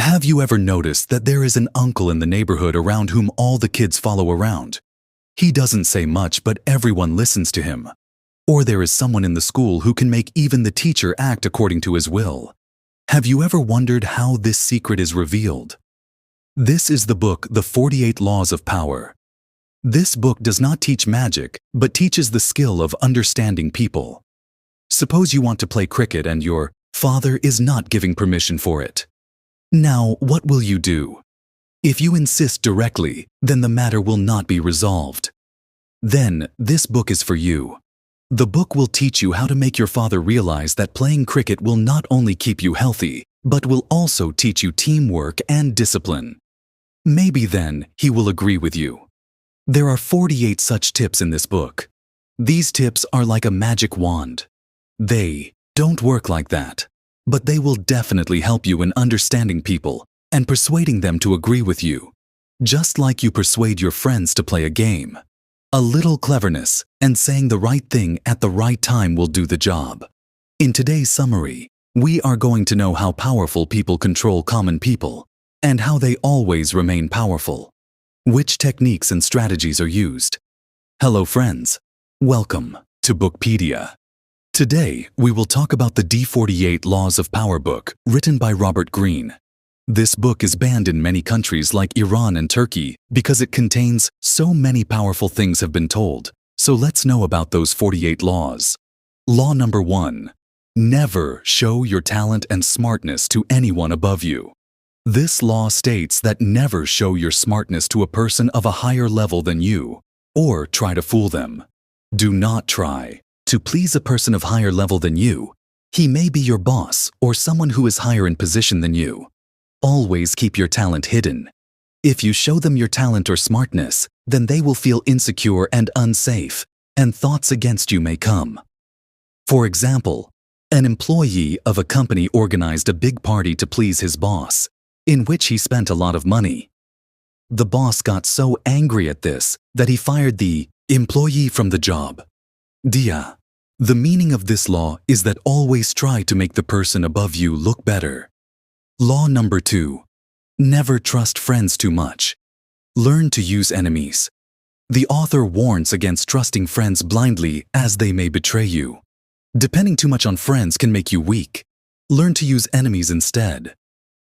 Have you ever noticed that there is an uncle in the neighborhood around whom all the kids follow around? He doesn't say much, but everyone listens to him. Or there is someone in the school who can make even the teacher act according to his will. Have you ever wondered how this secret is revealed? This is the book, The 48 Laws of Power. This book does not teach magic, but teaches the skill of understanding people. Suppose you want to play cricket and your father is not giving permission for it. Now, what will you do? If you insist directly, then the matter will not be resolved. Then, this book is for you. The book will teach you how to make your father realize that playing cricket will not only keep you healthy, but will also teach you teamwork and discipline. Maybe then he will agree with you. There are 48 such tips in this book. These tips are like a magic wand. They don't work like that, but they will definitely help you in understanding people and persuading them to agree with you, just like you persuade your friends to play a game. A little cleverness and saying the right thing at the right time will do the job. In today's summary, we are going to know how powerful people control common people and how they always remain powerful. Which techniques and strategies are used? Hello friends, welcome to Bookpedia. Today, we will talk about the D48 Laws of Power book written by Robert Greene. This book is banned in many countries like Iran and Turkey because it contains so many powerful things have been told. So let's know about those 48 laws. Law number 1. Never show your talent and smartness to anyone above you. This law states that never show your smartness to a person of a higher level than you, or try to fool them. Do not try to please a person of higher level than you. He may be your boss or someone who is higher in position than you. Always keep your talent hidden. If you show them your talent or smartness, then they will feel insecure and unsafe, and thoughts against you may come. For example, an employee of a company organized a big party to please his boss, in which he spent a lot of money. The boss got so angry at this that he fired the employee from the job. Dia. The meaning of this law is that always try to make the person above you look better. Law number 2. Never trust friends too much. Learn to use enemies. The author warns against trusting friends blindly as they may betray you. Depending too much on friends can make you weak. Learn to use enemies instead.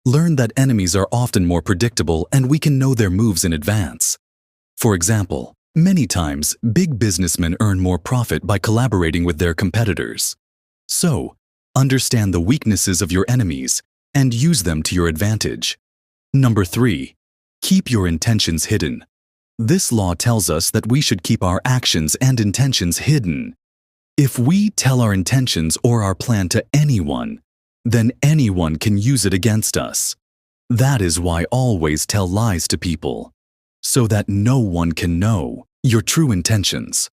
Learn that enemies are often more predictable and we can know their moves in advance. For example, many times big businessmen earn more profit by collaborating with their competitors. So, understand the weaknesses of your enemies and use them to your advantage. Number 3. Keep your intentions hidden. This law tells us that we should keep our actions and intentions hidden. If we tell our intentions or our plan to anyone, then anyone can use it against us. That is why always tell lies to people, so that no one can know your true intentions.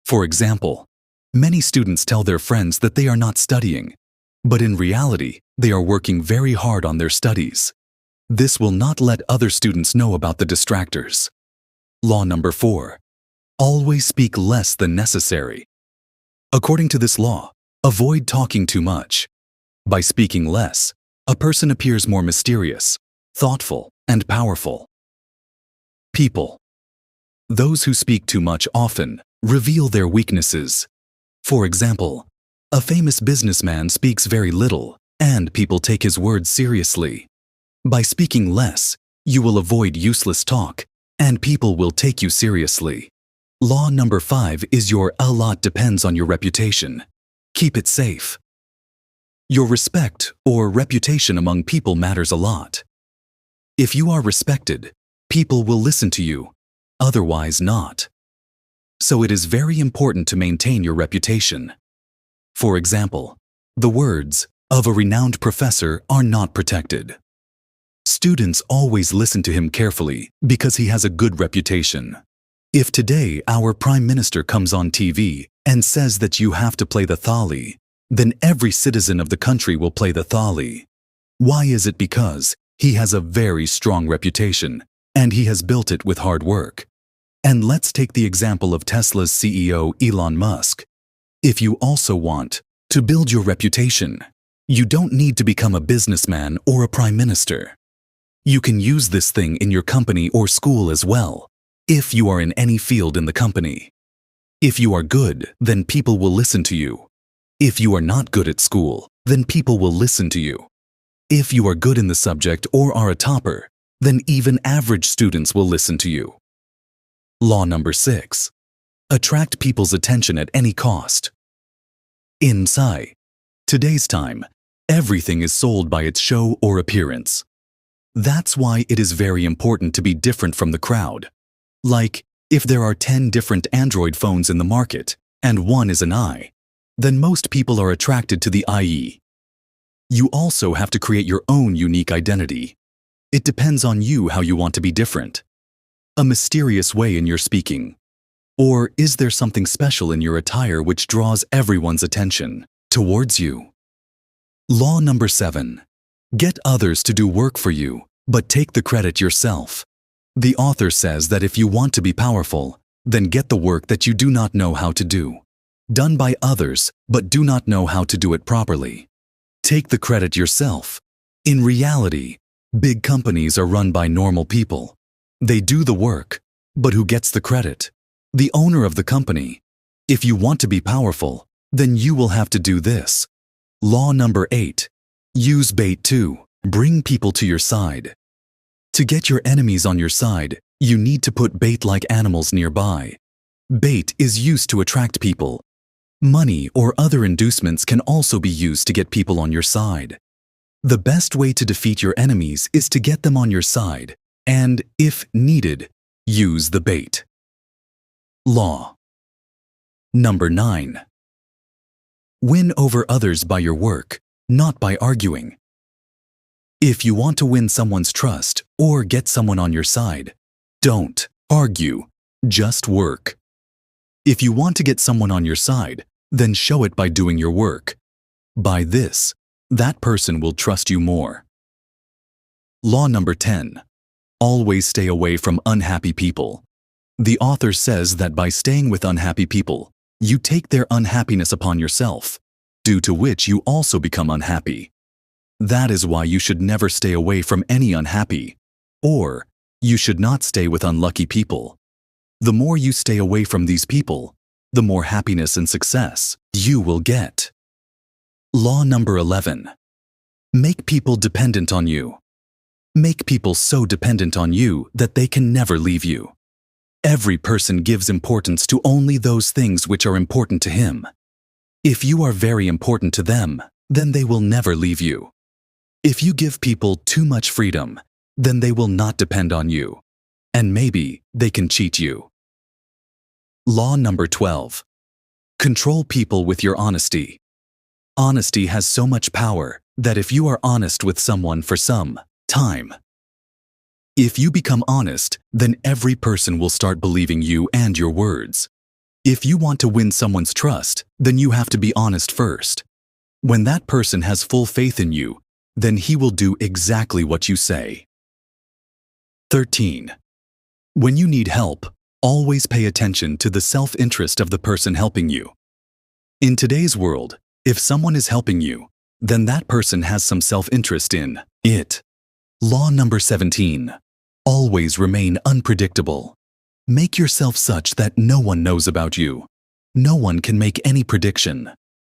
For example, many students tell their friends that they are not studying, but in reality, they are working very hard on their studies. This will not let other students know about the distractors. Law number 4. Always speak less than necessary. According to this law, avoid talking too much. By speaking less, a person appears more mysterious, thoughtful, and powerful. People. Those who speak too much often reveal their weaknesses. For example, a famous businessman speaks very little, and people take his words seriously. By speaking less, you will avoid useless talk, and people will take you seriously. Law number 5 is a lot depends on your reputation. Keep it safe. Your respect or reputation among people matters a lot. If you are respected, people will listen to you, otherwise not. So it is very important to maintain your reputation. For example, the words of a renowned professor are not protected. Students always listen to him carefully because he has a good reputation. If today our Prime Minister comes on TV and says that you have to play the thali, then every citizen of the country will play the thali. Why is it? Because he has a very strong reputation and he has built it with hard work. And let's take the example of Tesla's CEO Elon Musk. If you also want to build your reputation, you don't need to become a businessman or a prime minister. You can use this thing in your company or school as well, if you are in any field in the company. If you are good, then people will listen to you. If you are not good at school, then people will listen to you. If you are good in the subject or are a topper, then even average students will listen to you. Law number 6. Attract people's attention at any cost. In today's time, everything is sold by its show or appearance. That's why it is very important to be different from the crowd. Like, if there are 10 different Android phones in the market, and one is an i, then most people are attracted to the IE. You also have to create your own unique identity. It depends on you how you want to be different. A mysterious way in your speaking. Or is there something special in your attire which draws everyone's attention towards you? Law number 7. Get others to do work for you, but take the credit yourself. The author says that if you want to be powerful, then get the work that you do not know how to do, done by others, but do not know how to do it properly. Take the credit yourself. In reality, big companies are run by normal people. They do the work, but who gets the credit? The owner of the company. If you want to be powerful, then you will have to do this. Law number 8. Use bait to bring people to your side. To get your enemies on your side, you need to put bait-like animals nearby. Bait is used to attract people. Money or other inducements can also be used to get people on your side. The best way to defeat your enemies is to get them on your side and, if needed, use the bait. Law number 9. Win over others by your work, not by arguing. If you want to win someone's trust or get someone on your side, don't argue, just work. If you want to get someone on your side, then show it by doing your work. By this, that person will trust you more. Law number 10. Always stay away from unhappy people. The author says that by staying with unhappy people, you take their unhappiness upon yourself, due to which you also become unhappy. That is why you should never stay away from any unhappy, or you should not stay with unlucky people. The more you stay away from these people, the more happiness and success you will get. Law number 11. Make people dependent on you. Make people so dependent on you that they can never leave you. Every person gives importance to only those things which are important to him. If you are very important to them, then they will never leave you. If you give people too much freedom, then they will not depend on you, and maybe they can cheat you. Law number 12. Control people with your honesty. Honesty has so much power that if you are honest with someone for some time, if you become honest, then every person will start believing you and your words. If you want to win someone's trust, then you have to be honest first. When that person has full faith in you, then he will do exactly what you say. 13. When you need help, always pay attention to the self-interest of the person helping you. In today's world, if someone is helping you, then that person has some self-interest in it. Law number 17. Always remain unpredictable. Make yourself such that no one knows about you. No one can make any prediction.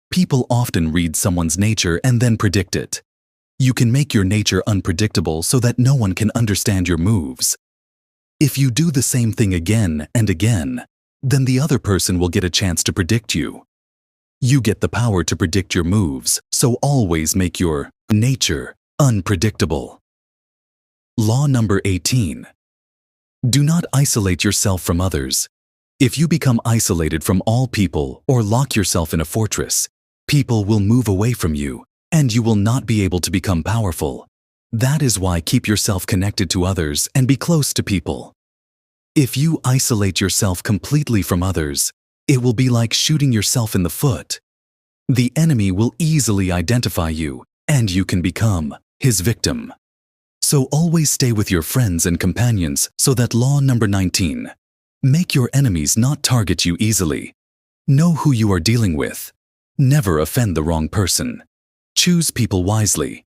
People often read someone's nature and then predict it. You can make your nature unpredictable so that no one can understand your moves. If you do the same thing again and again, then the other person will get a chance to predict you. You get the power to predict your moves, so always make your nature unpredictable. Law number 18. Do not isolate yourself from others. If you become isolated from all people or lock yourself in a fortress, people will move away from you, and you will not be able to become powerful. That is why keep yourself connected to others and be close to people. If you isolate yourself completely from others, it will be like shooting yourself in the foot. The enemy will easily identify you, and you can become his victim. So always stay with your friends and companions so that law number 19. Make your enemies not target you easily. Know who you are dealing with. Never offend the wrong person. Choose people wisely.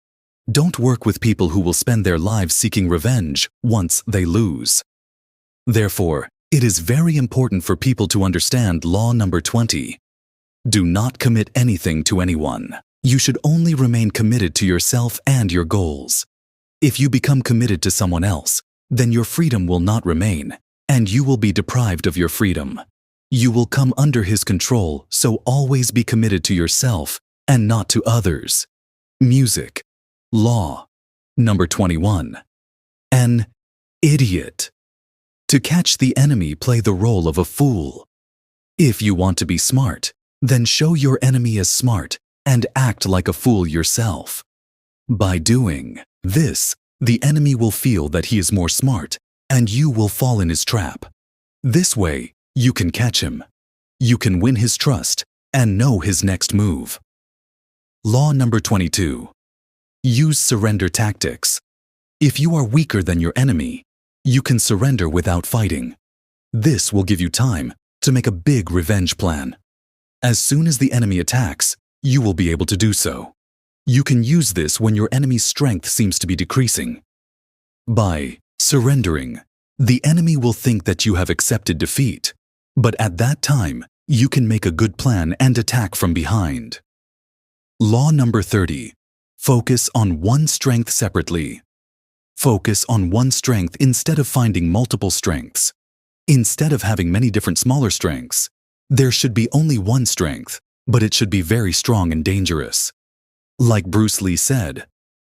Don't work with people who will spend their lives seeking revenge once they lose. Therefore, it is very important for people to understand law number 20. Do not commit anything to anyone. You should only remain committed to yourself and your goals. If you become committed to someone else, then your freedom will not remain, and you will be deprived of your freedom. You will come under his control, so always be committed to yourself and not to others. Music. Law. Number 21. An idiot. To catch the enemy, play the role of a fool. If you want to be smart, then show your enemy as smart and act like a fool yourself. By doing this, the enemy will feel that he is more smart, and you will fall in his trap. This way, you can catch him. You can win his trust and know his next move. Law number 22. Use surrender tactics. If you are weaker than your enemy, you can surrender without fighting. This will give you time to make a big revenge plan. As soon as the enemy attacks, you will be able to do so. You can use this when your enemy's strength seems to be decreasing. By surrendering, the enemy will think that you have accepted defeat, but at that time, you can make a good plan and attack from behind. Law number 30. Focus on one strength separately. Focus on one strength instead of finding multiple strengths. Instead of having many different smaller strengths, there should be only one strength, but it should be very strong and dangerous. Like Bruce Lee said,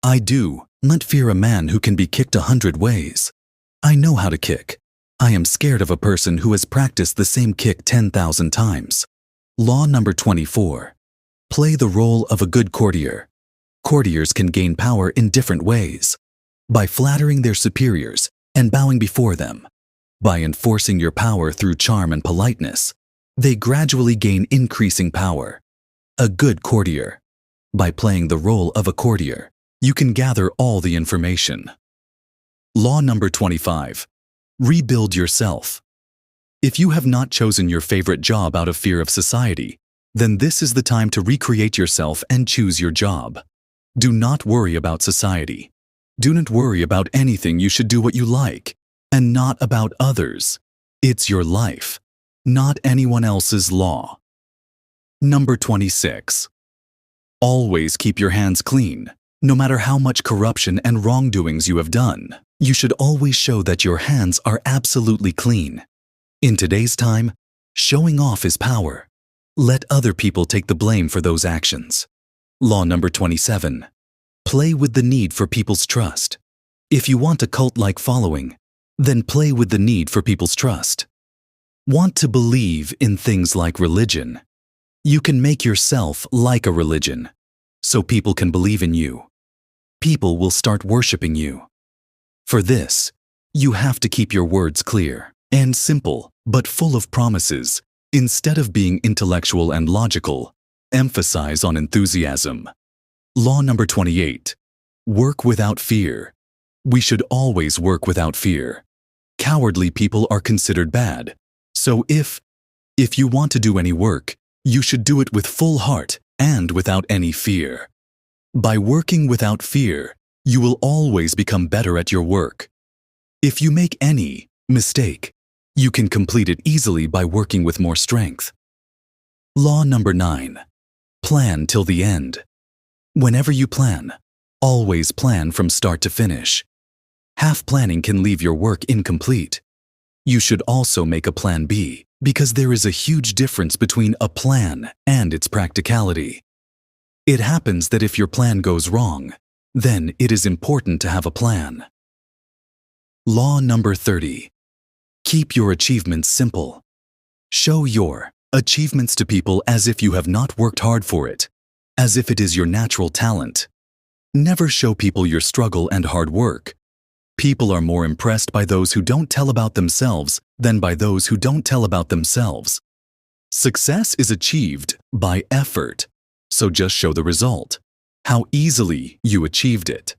"I do not fear a man who can be kicked 100 ways. I know how to kick. I am scared of a person who has practiced the same kick 10,000 times." Law number 24. Play the role of a good courtier. Courtiers can gain power in different ways. By flattering their superiors and bowing before them. By enforcing your power through charm and politeness, they gradually gain increasing power. A good courtier. By playing the role of a courtier, you can gather all the information. Law number 25. Rebuild yourself. If you have not chosen your favorite job out of fear of society, then this is the time to recreate yourself and choose your job. Do not worry about society. Do not worry about anything. You should do what you like, and not about others. It's your life, not anyone else's law. Number 26. Always keep your hands clean. No matter how much corruption and wrongdoings you have done, you should always show that your hands are absolutely clean. In today's time, showing off is power. Let other people take the blame for those actions. Law number 27. Play with the need for people's trust. If you want a cult-like following, then play with the need for people's trust. Want to believe in things like religion? You can make yourself like a religion, so people can believe in you. People will start worshiping you. For this, you have to keep your words clear and simple, but full of promises. Instead of being intellectual and logical, emphasize on enthusiasm. Law number 28. Work without fear. We should always work without fear. Cowardly people are considered bad. So if you want to do any work, you should do it with full heart and without any fear. By working without fear, you will always become better at your work. If you make any mistake, you can complete it easily by working with more strength. Law number 9. Plan till the end. Whenever you plan, always plan from start to finish. Half planning can leave your work incomplete. You should also make a plan B, because there is a huge difference between a plan and its practicality. It happens that if your plan goes wrong, then it is important to have a plan. Law number 30. Keep your achievements simple. Show your achievements to people as if you have not worked hard for it, as if it is your natural talent. Never show people your struggle and hard work. People are more impressed by those who don't tell about themselves than by those who don't tell about themselves. Success is achieved by effort, so just show the result, how easily you achieved it.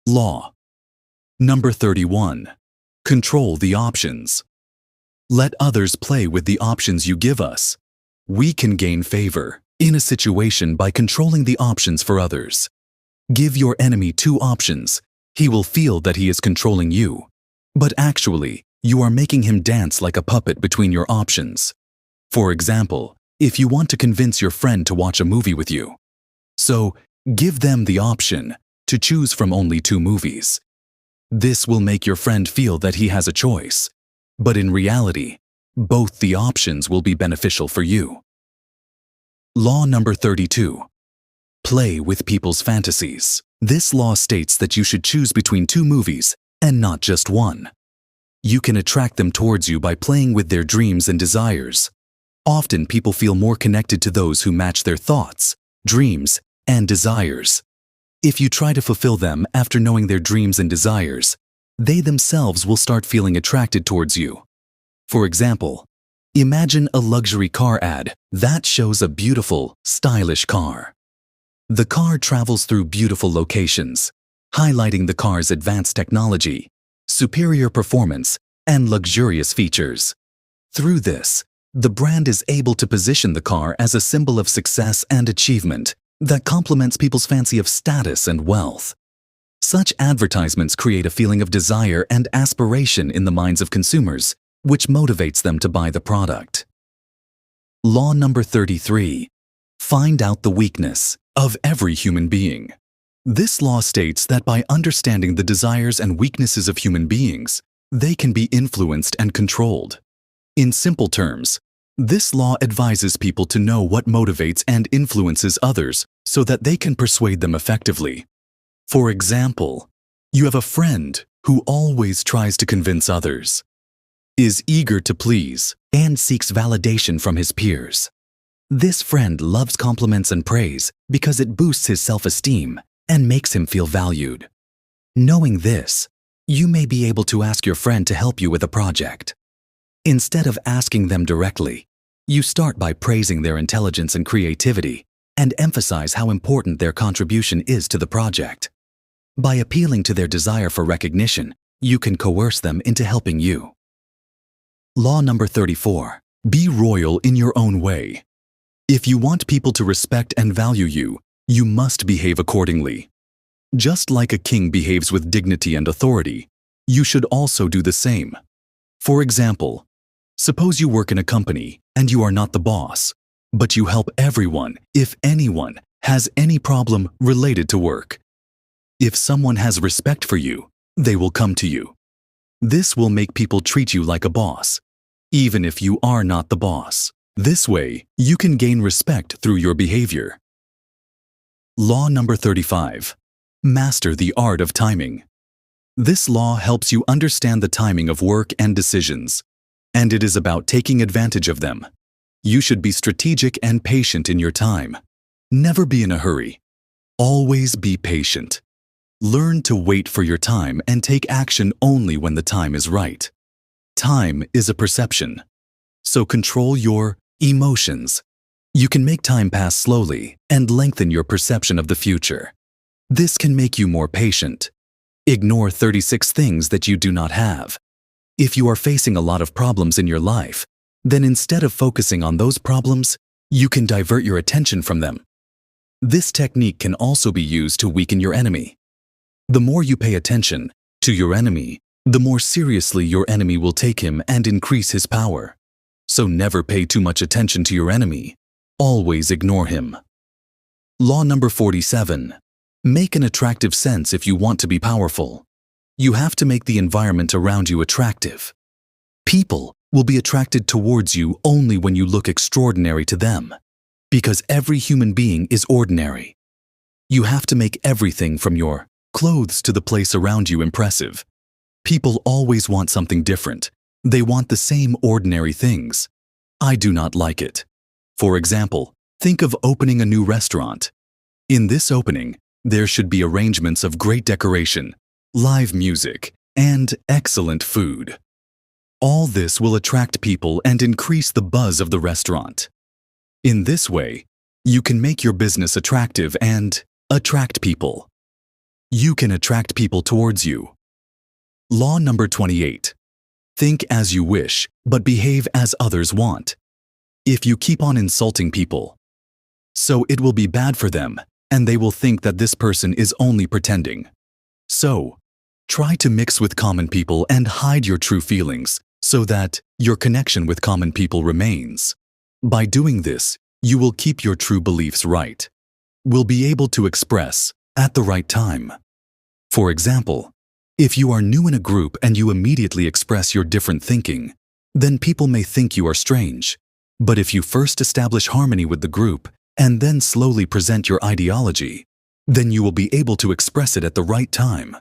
Law number 31. Control the options. Let others play with the options you give us. We can gain favor in a situation by controlling the options for others. Give your enemy two options. He will feel that he is controlling you, but actually, you are making him dance like a puppet between your options. For example, if you want to convince your friend to watch a movie with you, so give them the option to choose from only two movies. This will make your friend feel that he has a choice, but in reality, both the options will be beneficial for you. Law number 32. Play with people's fantasies. This law states that you should choose between two movies and not just one. You can attract them towards you by playing with their dreams and desires. Often people feel more connected to those who match their thoughts, dreams, and desires. If you try to fulfill them after knowing their dreams and desires, they themselves will start feeling attracted towards you. For example, imagine a luxury car ad that shows a beautiful, stylish car. The car travels through beautiful locations, highlighting the car's advanced technology, superior performance, and luxurious features. Through this, the brand is able to position the car as a symbol of success and achievement that complements people's fancy of status and wealth. Such advertisements create a feeling of desire and aspiration in the minds of consumers, which motivates them to buy the product. Law number 33. Find out the weakness of every human being. This law states that by understanding the desires and weaknesses of human beings, they can be influenced and controlled. In simple terms, this law advises people to know what motivates and influences others so that they can persuade them effectively. For example, you have a friend who always tries to convince others, is eager to please, and seeks validation from his peers. This friend loves compliments and praise because it boosts his self-esteem and makes him feel valued. Knowing this, you may be able to ask your friend to help you with a project. Instead of asking them directly, you start by praising their intelligence and creativity and emphasize how important their contribution is to the project. By appealing to their desire for recognition, you can coerce them into helping you. Law number 34. Be royal in your own way. If you want people to respect and value you, you must behave accordingly. Just like a king behaves with dignity and authority, you should also do the same. For example, suppose you work in a company and you are not the boss, but you help everyone if anyone has any problem related to work. If someone has respect for you, they will come to you. This will make people treat you like a boss, even if you are not the boss. This way, you can gain respect through your behavior. Law number 35. Master the art of timing. This law helps you understand the timing of work and decisions, and it is about taking advantage of them. You should be strategic and patient in your time. Never be in a hurry. Always be patient. Learn to wait for your time and take action only when the time is right. Time is a perception, so control your emotions. You can make time pass slowly and lengthen your perception of the future. This can make you more patient. Ignore 36 things that you do not have. If you are facing a lot of problems in your life, then instead of focusing on those problems, you can divert your attention from them. This technique can also be used to weaken your enemy. The more you pay attention to your enemy, the more seriously your enemy will take him and increase his power. So never pay too much attention to your enemy. Always ignore him. Law number 47. Make an attractive sense if you want to be powerful. You have to make the environment around you attractive. People will be attracted towards you only when you look extraordinary to them, because every human being is ordinary. You have to make everything from your clothes to the place around you impressive. People always want something different. They want the same ordinary things. I do not like it. For example, think of opening a new restaurant. In this opening, there should be arrangements of great decoration, live music, and excellent food. All this will attract people and increase the buzz of the restaurant. In this way, you can make your business attractive and attract people. You can attract people towards you. Law number 28. Think as you wish, but behave as others want. If you keep on insulting people, so it will be bad for them, and they will think that this person is only pretending. So, try to mix with common people and hide your true feelings so that your connection with common people remains. By doing this, you will keep your true beliefs right. Will be able to express at the right time. For example, if you are new in a group and you immediately express your different thinking, then people may think you are strange. But if you first establish harmony with the group and then slowly present your ideology, then you will be able to express it at the right time.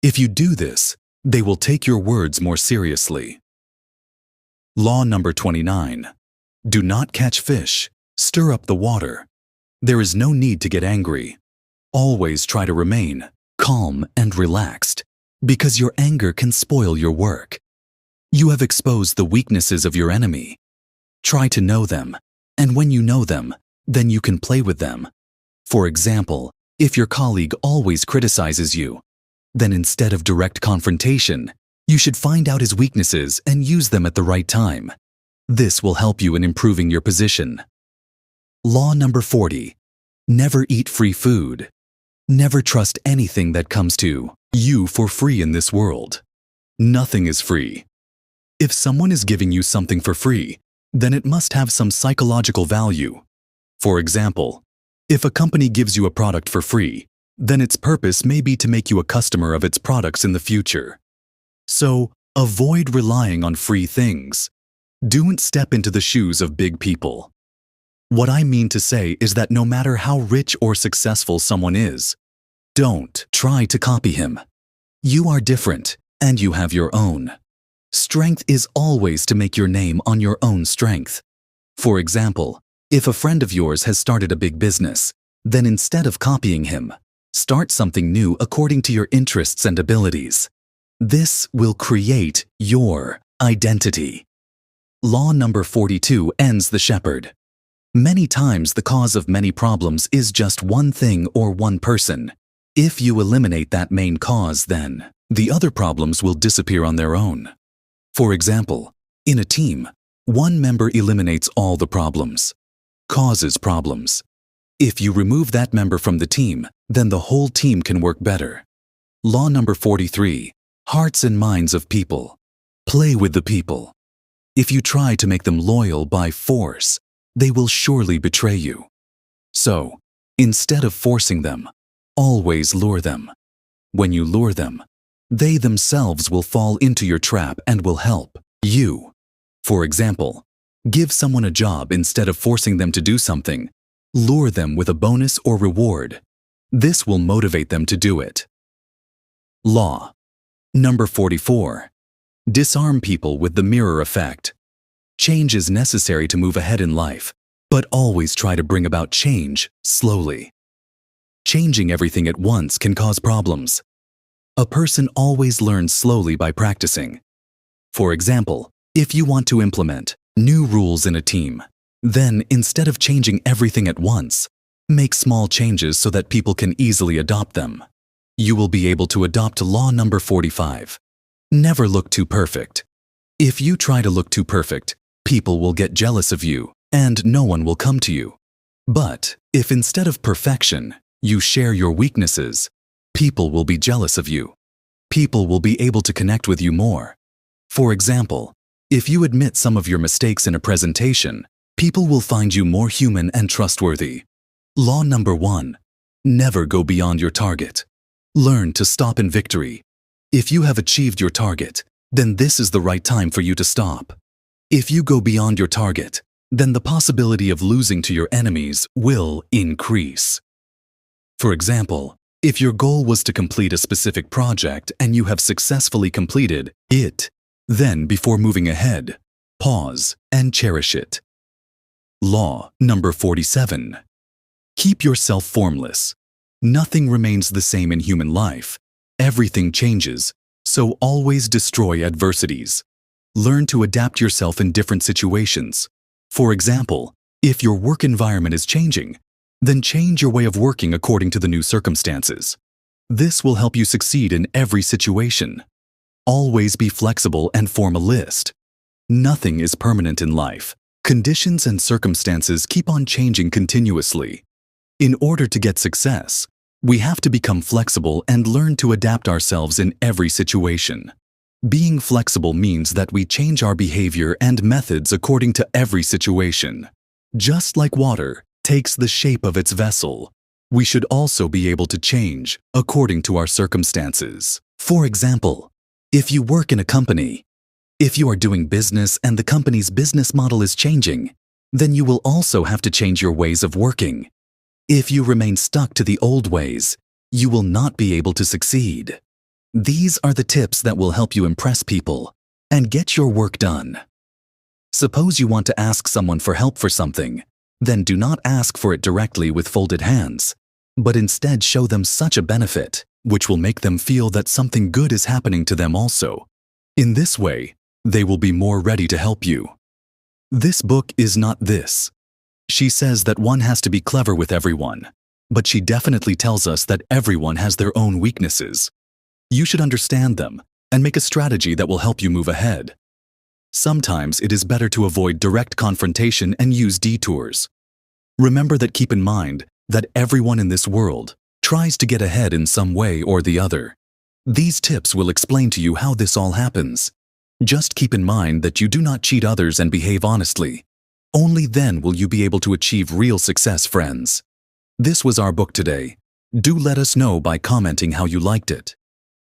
If you do this, they will take your words more seriously. Law number 29. Do not catch fish. Stir up the water. There is no need to get angry. Always try to remain calm and relaxed, because your anger can spoil your work. You have exposed the weaknesses of your enemy. Try to know them, and when you know them, then you can play with them. For example, if your colleague always criticizes you, then instead of direct confrontation, you should find out his weaknesses and use them at the right time. This will help you in improving your position. Law number 40. Never eat free food. Never trust anything that comes to you for free in this world. Nothing is free. If someone is giving you something for free, then it must have some psychological value. For example, if a company gives you a product for free, then its purpose may be to make you a customer of its products in the future. So, avoid relying on free things. Don't step into the shoes of big people. What I mean to say is that no matter how rich or successful someone is, don't try to copy him. You are different, and you have your own. Strength is always to make your name on your own strength. For example, if a friend of yours has started a big business, then instead of copying him, start something new according to your interests and abilities. This will create your identity. Law number 42 ends the shepherd. Many times the cause of many problems is just one thing or one person. If you eliminate that main cause, then the other problems will disappear on their own. For example, in a team, one member eliminates all the problems, causes problems. If you remove that member from the team, then the whole team can work better. Law number 43. Hearts and minds of people. Play with the people. If you try to make them loyal by force, they will surely betray you. So, instead of forcing them, always lure them. When you lure them, they themselves will fall into your trap and will help you. For example, give someone a job instead of forcing them to do something. Lure them with a bonus or reward. This will motivate them to do it. Law number 44. Disarm people with the mirror effect. Change is necessary to move ahead in life, but always try to bring about change slowly. Changing everything at once can cause problems. A person always learns slowly by practicing. For example, if you want to implement new rules in a team, then instead of changing everything at once, make small changes so that people can easily adopt them. You will be able to adopt law number 45. Never look too perfect. If you try to look too perfect, people will get jealous of you and no one will come to you. But if instead of perfection, you share your weaknesses, people will be jealous of you. People will be able to connect with you more. For example, if you admit some of your mistakes in a presentation, people will find you more human and trustworthy. Law number 1. Never go beyond your target. Learn to stop in victory. If you have achieved your target, then this is the right time for you to stop. If you go beyond your target, then the possibility of losing to your enemies will increase. For example, if your goal was to complete a specific project and you have successfully completed it, then before moving ahead, pause and cherish it. Law number 47. Keep yourself formless. Nothing remains the same in human life. Everything changes, so always destroy adversities. Learn to adapt yourself in different situations. For example, if your work environment is changing, then change your way of working according to the new circumstances. This will help you succeed in every situation. Always be flexible and form a list. Nothing is permanent in life. Conditions and circumstances keep on changing continuously. In order to get success, we have to become flexible and learn to adapt ourselves in every situation. Being flexible means that we change our behavior and methods according to every situation. Just like water takes the shape of its vessel, we should also be able to change according to our circumstances. For example, if you work in a company, if you are doing business and the company's business model is changing, then you will also have to change your ways of working. If you remain stuck to the old ways, you will not be able to succeed. These are the tips that will help you impress people and get your work done. Suppose you want to ask someone for help for something, then do not ask for it directly with folded hands, but instead show them such a benefit, which will make them feel that something good is happening to them also. In this way, they will be more ready to help you. This book is not this. She says that one has to be clever with everyone, but she definitely tells us that everyone has their own weaknesses. You should understand them and make a strategy that will help you move ahead. Sometimes it is better to avoid direct confrontation and use detours. Remember that keep in mind that everyone in this world tries to get ahead in some way or the other. These tips will explain to you how this all happens. Just keep in mind that you do not cheat others and behave honestly. Only then will you be able to achieve real success, friends. This was our book today. Do let us know by commenting how you liked it.